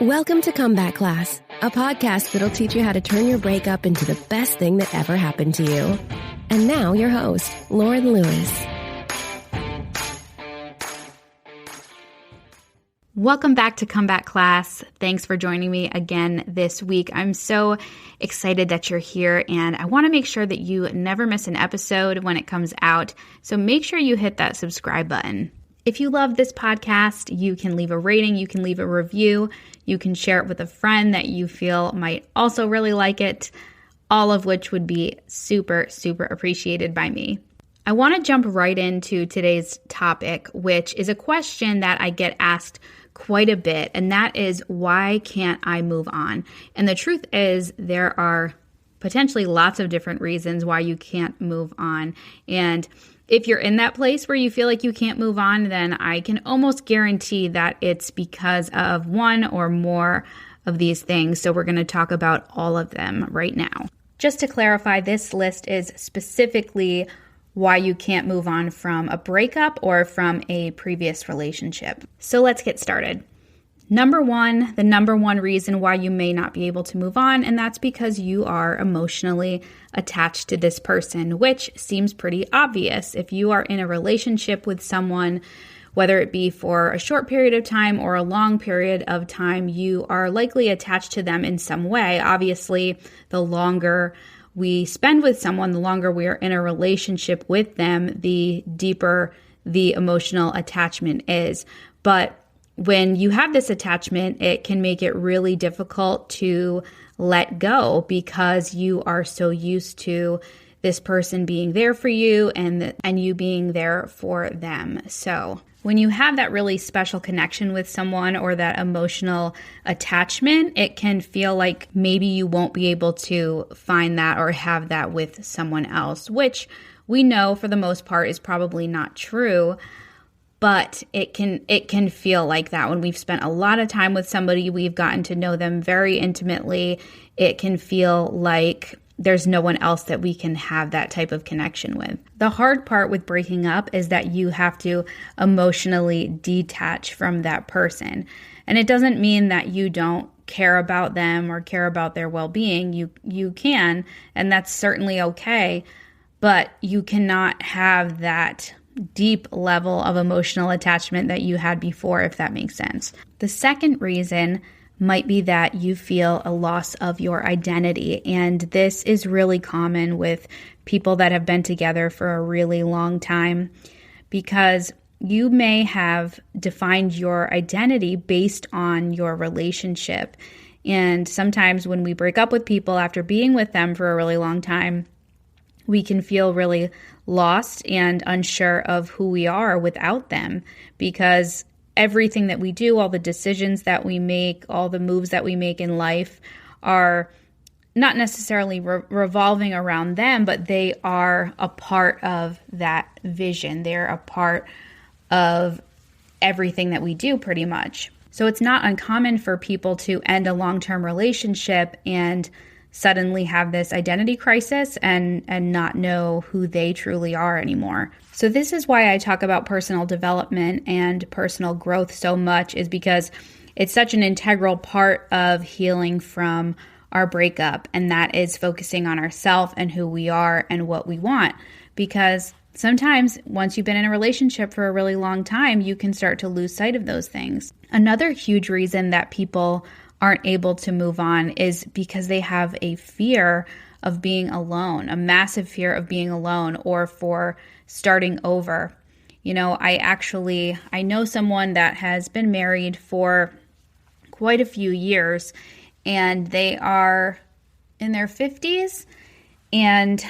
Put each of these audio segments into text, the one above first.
Welcome to Comeback Class, a podcast that'll teach you how to turn your breakup into the best thing that ever happened to you. And now your host, Lauren Lewis. Welcome back to Comeback Class. Thanks for joining me again this week. I'm so excited that you're here, and I want to make sure that you never miss an episode when it comes out. So make sure you hit that subscribe button. If you love this podcast, you can leave a rating, you can leave a review, you can share it with a friend that you feel might also really like it, all of which would be super, super appreciated by me. I want to jump right into today's topic, which is a question that I get asked quite a bit, and that is, why can't I move on? And the truth is, there are potentially lots of different reasons why you can't move on. And if you're in that place where you feel like you can't move on, then I can almost guarantee that it's because of one or more of these things. So we're going to talk about all of them right now. Just to clarify, this list is specifically why you can't move on from a breakup or from a previous relationship. So let's get started. The number one reason why you may not be able to move on, and that's because you are emotionally attached to this person, which seems pretty obvious. If you are in a relationship with someone, whether it be for a short period of time or a long period of time, you are likely attached to them in some way. Obviously, the longer we spend with someone, the longer we are in a relationship with them, the deeper the emotional attachment is. But when you have this attachment, it can make it really difficult to let go because you are so used to this person being there for you and you being there for them. So when you have that really special connection with someone or that emotional attachment, it can feel like maybe you won't be able to find that or have that with someone else, which we know for the most part is probably not true. But it can feel like that when we've spent a lot of time with somebody, we've gotten to know them very intimately. It can feel like there's no one else that we can have that type of connection with. The hard part with breaking up is that you have to emotionally detach from that person. And it doesn't mean that you don't care about them or care about their well-being. You can, and that's certainly okay. But you cannot have that deep level of emotional attachment that you had before, if that makes sense. The second reason might be that you feel a loss of your identity. And this is really common with people that have been together for a really long time, because you may have defined your identity based on your relationship. And sometimes when we break up with people after being with them for a really long time, we can feel really lost and unsure of who we are without them, because everything that we do, all the decisions that we make, all the moves that we make in life are not necessarily revolving around them, but they are a part of that vision. They're a part of everything that we do pretty much. So it's not uncommon for people to end a long-term relationship and suddenly have this identity crisis and not know who they truly are anymore. So this is why I talk about personal development and personal growth so much, is because it's such an integral part of healing from our breakup, and that is focusing on ourselves and who we are and what we want. Because sometimes once you've been in a relationship for a really long time, you can start to lose sight of those things. Another huge reason that people aren't able to move on is because they have a fear of being alone, a massive fear of being alone or for starting over. You know, I know someone that has been married for quite a few years, and they are in their 50s, and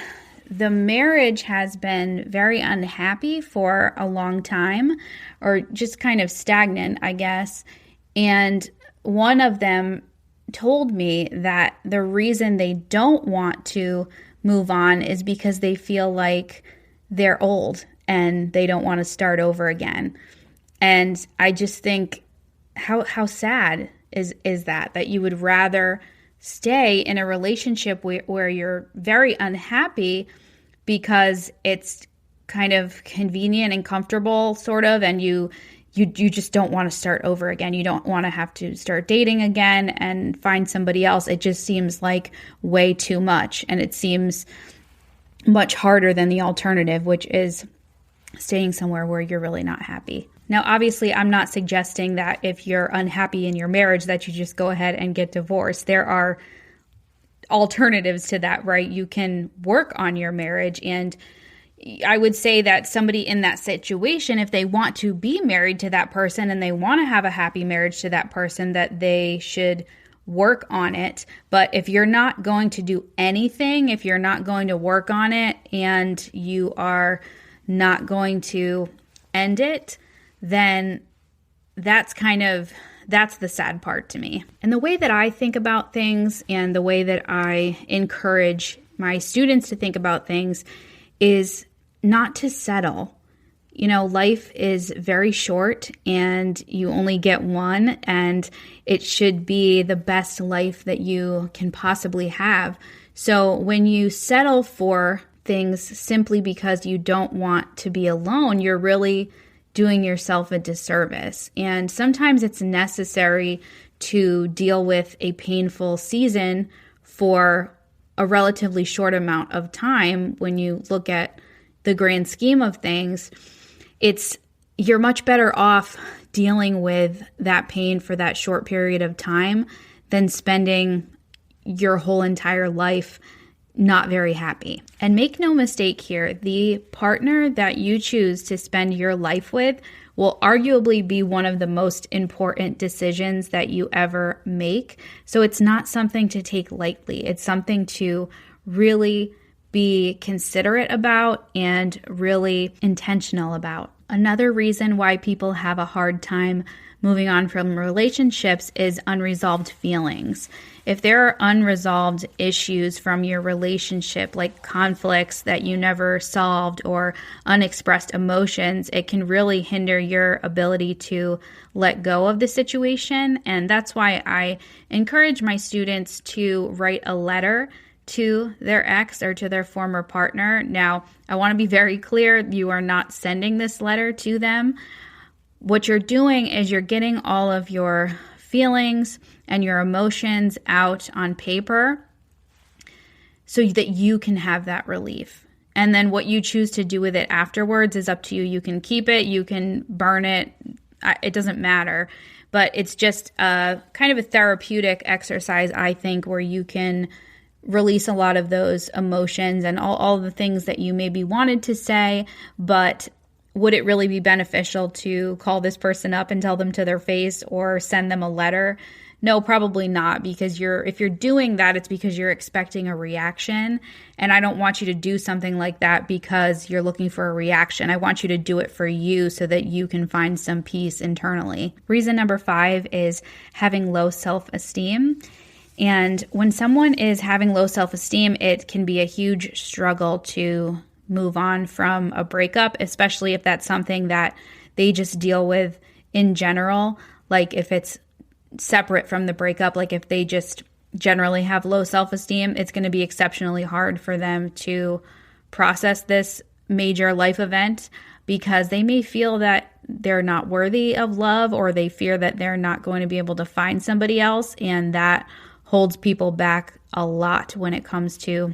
the marriage has been very unhappy for a long time, or just kind of stagnant, I guess. And one of them told me that the reason they don't want to move on is because they feel like they're old and they don't want to start over again. And I just think, how sad is that you would rather stay in a relationship where you're very unhappy because it's kind of convenient and comfortable, sort of, and you you just don't want to start over again. You don't want to have to start dating again and find somebody else. It just seems like way too much. And it seems much harder than the alternative, which is staying somewhere where you're really not happy. Now, obviously, I'm not suggesting that if you're unhappy in your marriage that you just go ahead and get divorced. There are alternatives to that, right? You can work on your marriage. And I would say that somebody in that situation, if they want to be married to that person and they want to have a happy marriage to that person, that they should work on it. But if you're not going to do anything, if you're not going to work on it and you are not going to end it, then that's the sad part to me. And the way that I think about things and the way that I encourage my students to think about things is not to settle. You know, life is very short and you only get one, and it should be the best life that you can possibly have. So when you settle for things simply because you don't want to be alone, you're really doing yourself a disservice. And sometimes it's necessary to deal with a painful season for a relatively short amount of time. When you look at the grand scheme of things, you're much better off dealing with that pain for that short period of time than spending your whole entire life not very happy. And make no mistake here, the partner that you choose to spend your life with will arguably be one of the most important decisions that you ever make. So it's not something to take lightly. It's something to really be considerate about and really intentional about. Another reason why people have a hard time moving on from relationships is unresolved feelings. If there are unresolved issues from your relationship, like conflicts that you never solved or unexpressed emotions, it can really hinder your ability to let go of the situation. And that's why I encourage my students to write a letter to their ex or to their former partner. Now, I want to be very clear, you are not sending this letter to them. What you're doing is you're getting all of your feelings and your emotions out on paper so that you can have that relief. And then what you choose to do with it afterwards is up to you. You can keep it, you can burn it, it doesn't matter. But it's just a kind of a therapeutic exercise, I think, where you can release a lot of those emotions and all the things that you maybe wanted to say. But would it really be beneficial to call this person up and tell them to their face or send them a letter? No, probably not, because if you're doing that, it's because you're expecting a reaction. And I don't want you to do something like that because you're looking for a reaction. I want you to do it for you so that you can find some peace internally. Reason number 5 is having low self-esteem. And when someone is having low self-esteem, it can be a huge struggle to move on from a breakup, especially if that's something that they just deal with in general. Like if it's separate from the breakup, like if they just generally have low self-esteem, it's going to be exceptionally hard for them to process this major life event because they may feel that they're not worthy of love, or they fear that they're not going to be able to find somebody else. And that holds people back a lot when it comes to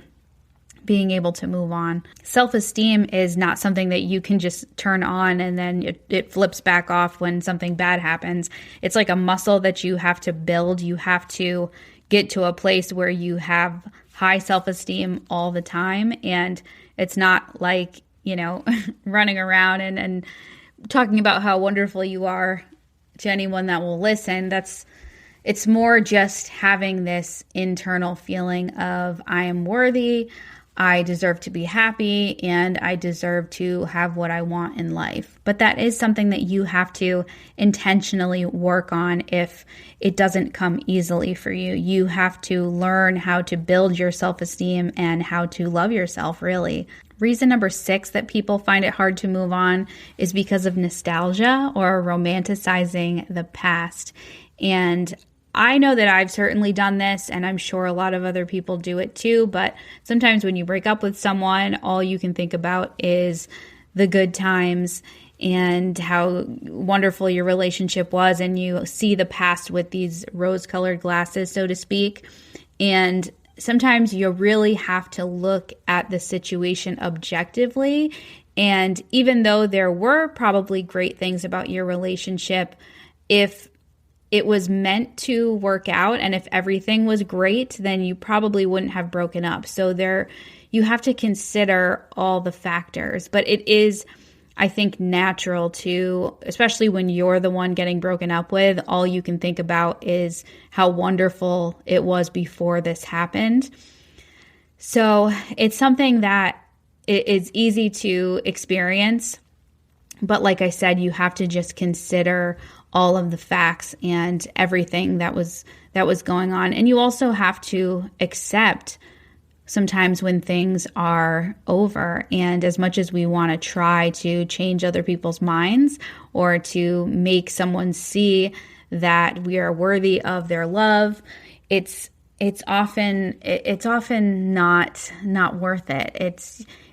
being able to move on. Self-esteem is not something that you can just turn on and then it flips back off when something bad happens. It's like a muscle that you have to build. You have to get to a place where you have high self-esteem all the time. And it's not like, running around and talking about how wonderful you are to anyone that will listen. It's more just having this internal feeling of I am worthy, I deserve to be happy, and I deserve to have what I want in life. But that is something that you have to intentionally work on if it doesn't come easily for you. You have to learn how to build your self-esteem and how to love yourself, really. Reason number 6 that people find it hard to move on is because of nostalgia or romanticizing the past. And I know that I've certainly done this, and I'm sure a lot of other people do it too, but sometimes when you break up with someone, all you can think about is the good times and how wonderful your relationship was, and you see the past with these rose-colored glasses, so to speak. And sometimes you really have to look at the situation objectively. And even though there were probably great things about your relationship, if it was meant to work out and if everything was great, then you probably wouldn't have broken up. So you have to consider all the factors. But it is, I think, natural to, especially when you're the one getting broken up with, all you can think about is how wonderful it was before this happened. So it's something that is easy to experience. But like I said, you have to just consider all of the facts and everything that was going on. And you also have to accept sometimes when things are over. And as much as we want to try to change other people's minds or to make someone see that we are worthy of their love, it's often not worth it.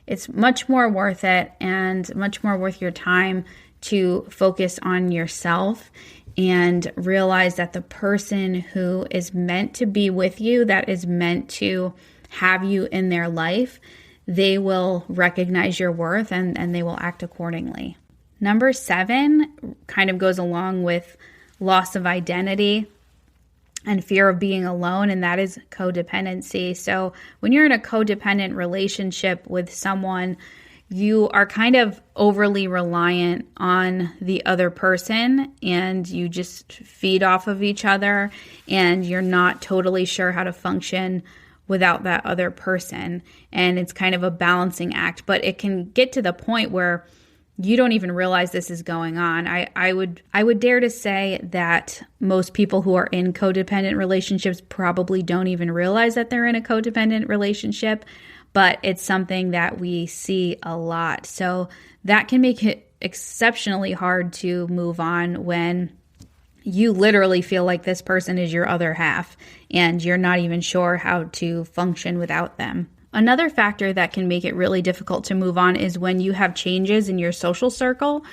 It's much more worth it and much more worth your time to focus on yourself and realize that the person who is meant to be with you, that is meant to have you in their life, they will recognize your worth and they will act accordingly. Number 7 kind of goes along with loss of identity and fear of being alone, and that is codependency. So when you're in a codependent relationship with someone, you are kind of overly reliant on the other person and you just feed off of each other and you're not totally sure how to function without that other person. And it's kind of a balancing act, but it can get to the point where you don't even realize this is going on. I would dare to say that most people who are in codependent relationships probably don't even realize that they're in a codependent relationship, but it's something that we see a lot. So that can make it exceptionally hard to move on when you literally feel like this person is your other half and you're not even sure how to function without them. Another factor that can make it really difficult to move on is when you have changes in your social circle.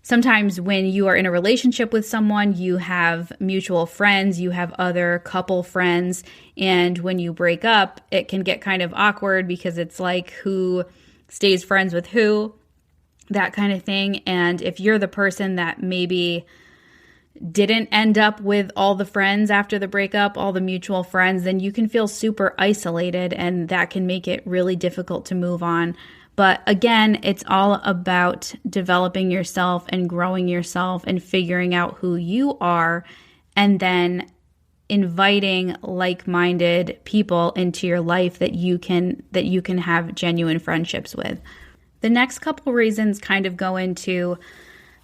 Sometimes when you are in a relationship with someone, you have mutual friends, you have other couple friends, and when you break up, it can get kind of awkward because it's like who stays friends with who, that kind of thing. And if you're the person that maybe didn't end up with all the friends after the breakup, all the mutual friends, then you can feel super isolated and that can make it really difficult to move on. But again, it's all about developing yourself and growing yourself and figuring out who you are and then inviting like-minded people into your life that you can have genuine friendships with. The next couple reasons kind of go into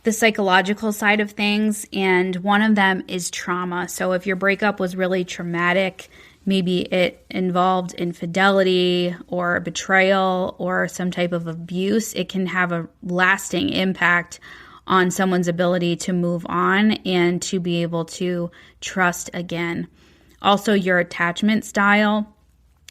the psychological side of things, and one of them is trauma. So if your breakup was really traumatic, maybe it involved infidelity or betrayal or some type of abuse, it can have a lasting impact on someone's ability to move on and to be able to trust again. Also, your attachment style.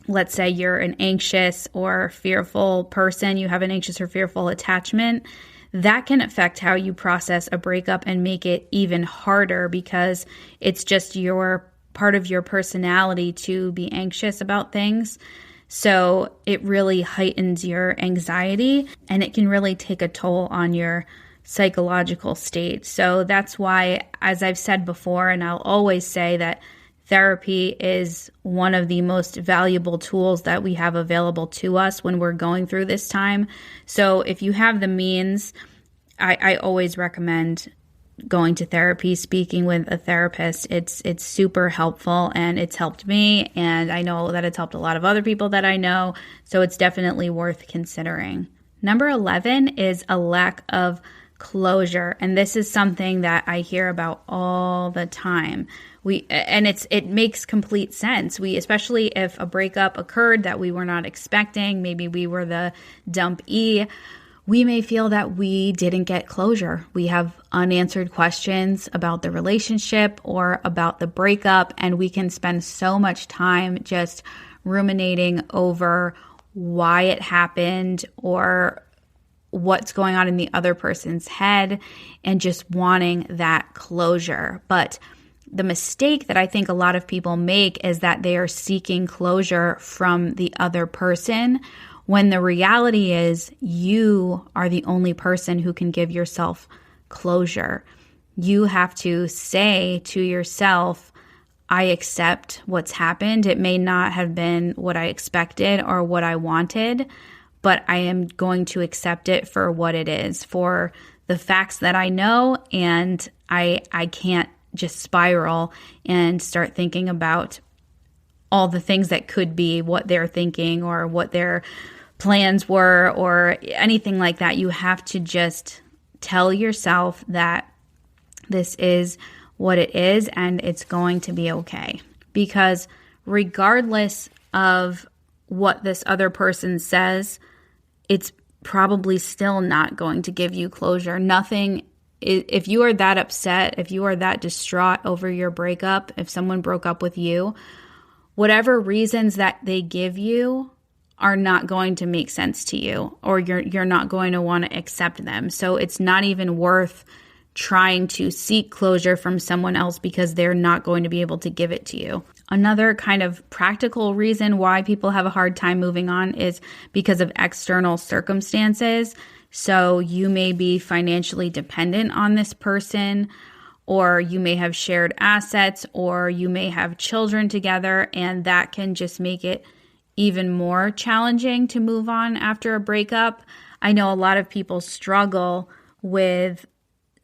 Let's say you're an anxious or fearful person, you have an anxious or fearful attachment. That can affect how you process a breakup and make it even harder because it's just your part of your personality to be anxious about things. So it really heightens your anxiety and it can really take a toll on your psychological state. So that's why, as I've said before, and I'll always say that therapy is one of the most valuable tools that we have available to us when we're going through this time. So if you have the means, I always recommend going to therapy, speaking with a therapist. It's super helpful and it's helped me. And I know that it's helped a lot of other people that I know. So it's definitely worth considering. Number 11 is a lack of closure. And this is something that I hear about all the time. It makes complete sense. Especially if a breakup occurred that we were not expecting, maybe we were the dumpee, we may feel that we didn't get closure. We have unanswered questions about the relationship or about the breakup, and we can spend so much time just ruminating over why it happened or what's going on in the other person's head and just wanting that closure. But the mistake that I think a lot of people make is that they are seeking closure from the other person, when the reality is you are the only person who can give yourself closure. You have to say to yourself, I accept what's happened. It may not have been what I expected or what I wanted, but I am going to accept it for what it is, for the facts that I know, and I can't just spiral and start thinking about all the things that could be what they're thinking or what their plans were or anything like that. You have to just tell yourself that this is what it is and it's going to be okay. Because regardless of what this other person says, it's probably still not going to give you closure. Nothing. If you are that upset, if you are that distraught over your breakup, if someone broke up with you, whatever reasons that they give you are not going to make sense to you, or you're not going to want to accept them. So it's not even worth trying to seek closure from someone else because they're not going to be able to give it to you. Another kind of practical reason why people have a hard time moving on is because of external circumstances. So you may be financially dependent on this person, or you may have shared assets, or you may have children together, and that can just make it even more challenging to move on after a breakup. I know a lot of people struggle with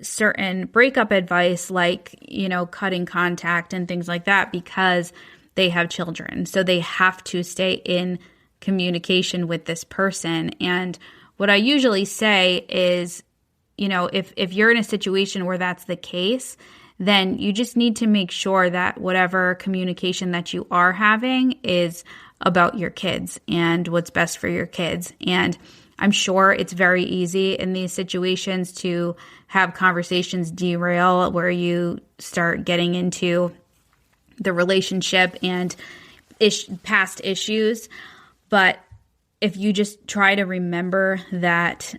certain breakup advice, like, cutting contact and things like that, because they have children. So they have to stay in communication with this person. And what I usually say is, if you're in a situation where that's the case, then you just need to make sure that whatever communication that you are having is about your kids and what's best for your kids. And I'm sure it's very easy in these situations to have conversations derail where you start getting into the relationship and past issues. But if you just try to remember that,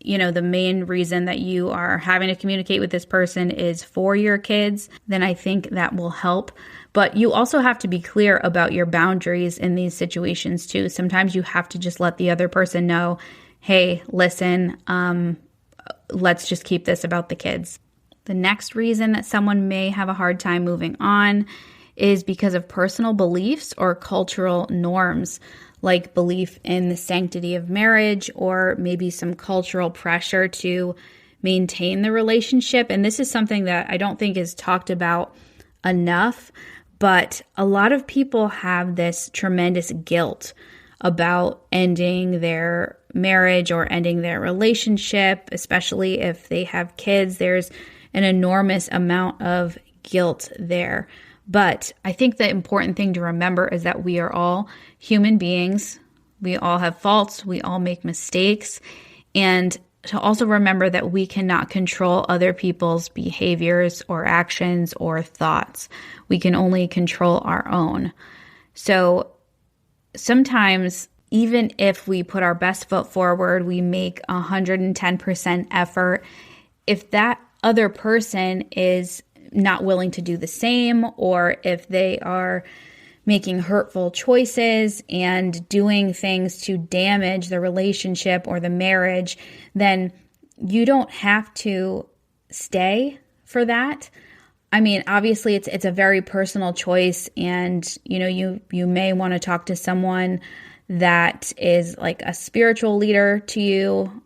the main reason that you are having to communicate with this person is for your kids, then I think that will help. But you also have to be clear about your boundaries in these situations too. Sometimes you have to just let the other person know, hey, listen, let's just keep this about the kids. The next reason that someone may have a hard time moving on is because of personal beliefs or cultural norms, like belief in the sanctity of marriage, or maybe some cultural pressure to maintain the relationship. And this is something that I don't think is talked about enough, but a lot of people have this tremendous guilt about ending their marriage or ending their relationship, especially if they have kids. There's an enormous amount of guilt there. But I think the important thing to remember is that we are all human beings. We all have faults. We all make mistakes. And to also remember that we cannot control other people's behaviors or actions or thoughts. We can only control our own. So sometimes, even if we put our best foot forward, we make 110% effort, if that other person is not willing to do the same, or if they are making hurtful choices and doing things to damage the relationship or the marriage, then you don't have to stay for that. I mean, obviously it's a very personal choice, and you may want to talk to someone that is like a spiritual leader to you.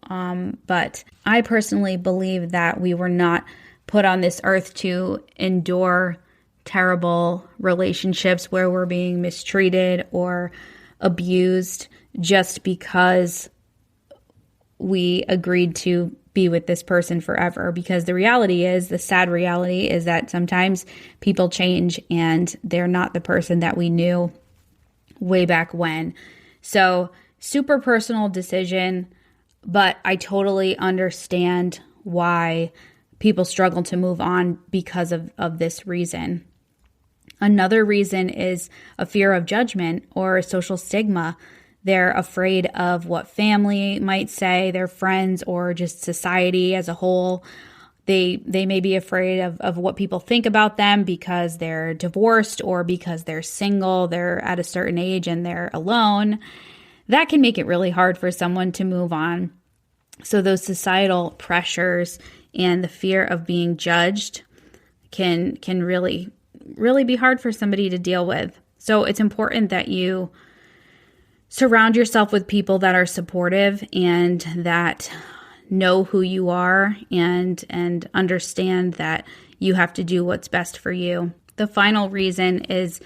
But I personally believe that we were not put on this earth to endure terrible relationships where we're being mistreated or abused just because we agreed to be with this person forever. Because the sad reality is that sometimes people change and they're not the person that we knew way back when. So, super personal decision, but I totally understand why people struggle to move on because of this reason. Another reason is a fear of judgment or social stigma. They're afraid of what family might say, their friends, or just society as a whole. They may be afraid of what people think about them because they're divorced or because they're single, they're at a certain age and they're alone. That can make it really hard for someone to move on. So those societal pressures and the fear of being judged can really be hard for somebody to deal with. So it's important that you surround yourself with people that are supportive and that know who you are and understand that you have to do what's best for you. The final reason is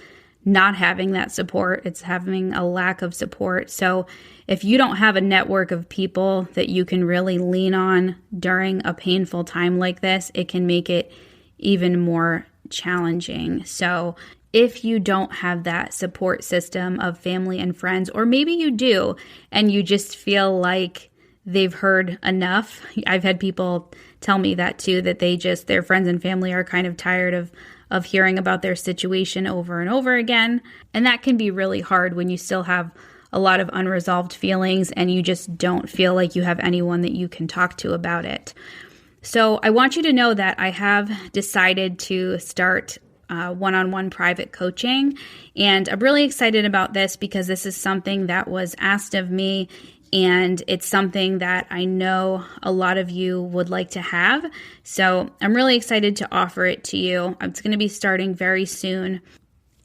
not having that support. It's having a lack of support. So if you don't have a network of people that you can really lean on during a painful time like this, it can make it even more challenging. So if you don't have that support system of family and friends, or maybe you do, and you just feel like they've heard enough. I've had people tell me that too, that their friends and family are kind of tired of hearing about their situation over and over again. And that can be really hard when you still have a lot of unresolved feelings and you just don't feel like you have anyone that you can talk to about it. So I want you to know that I have decided to start one-on-one private coaching. And I'm really excited about this because this is something that was asked of me, and it's something that I know a lot of you would like to have. So I'm really excited to offer it to you. It's going to be starting very soon.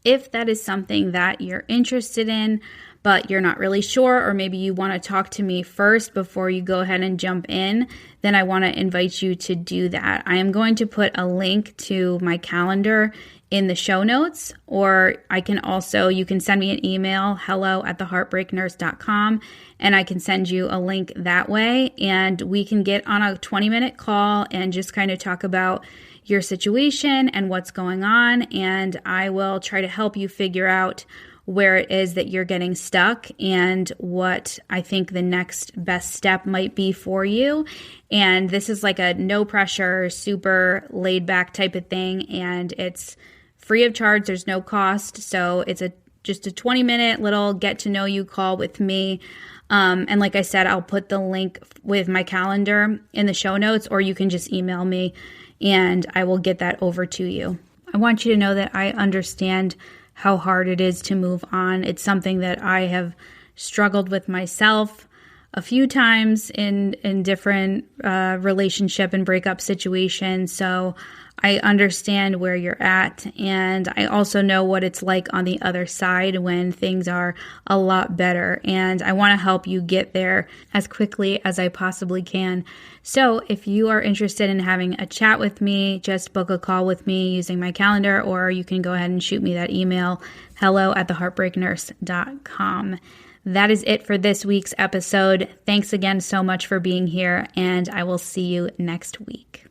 If that is something that you're interested in, but you're not really sure, or maybe you want to talk to me first before you go ahead and jump in, then I want to invite you to do that. I am going to put a link to my calendar in the show notes, or you can send me an email, hello@theheartbreaknurse.com, and I can send you a link that way, and we can get on a 20-minute call and just kind of talk about your situation and what's going on, and I will try to help you figure out where it is that you're getting stuck and what I think the next best step might be for you. And this is like a no pressure, super laid back type of thing, and it's free of charge. There's no cost. So it's just a 20-minute little get to know you call with me. And like I said, I'll put the link with my calendar in the show notes, or you can just email me and I will get that over to you. I want you to know that I understand how hard it is to move on. It's something that I have struggled with myself a few times in different relationship and breakup situations. So I understand where you're at, and I also know what it's like on the other side when things are a lot better, and I want to help you get there as quickly as I possibly can. So if you are interested in having a chat with me, just book a call with me using my calendar, or you can go ahead and shoot me that email, hello@theheartbreaknurse.com. That is it for this week's episode. Thanks again so much for being here, and I will see you next week.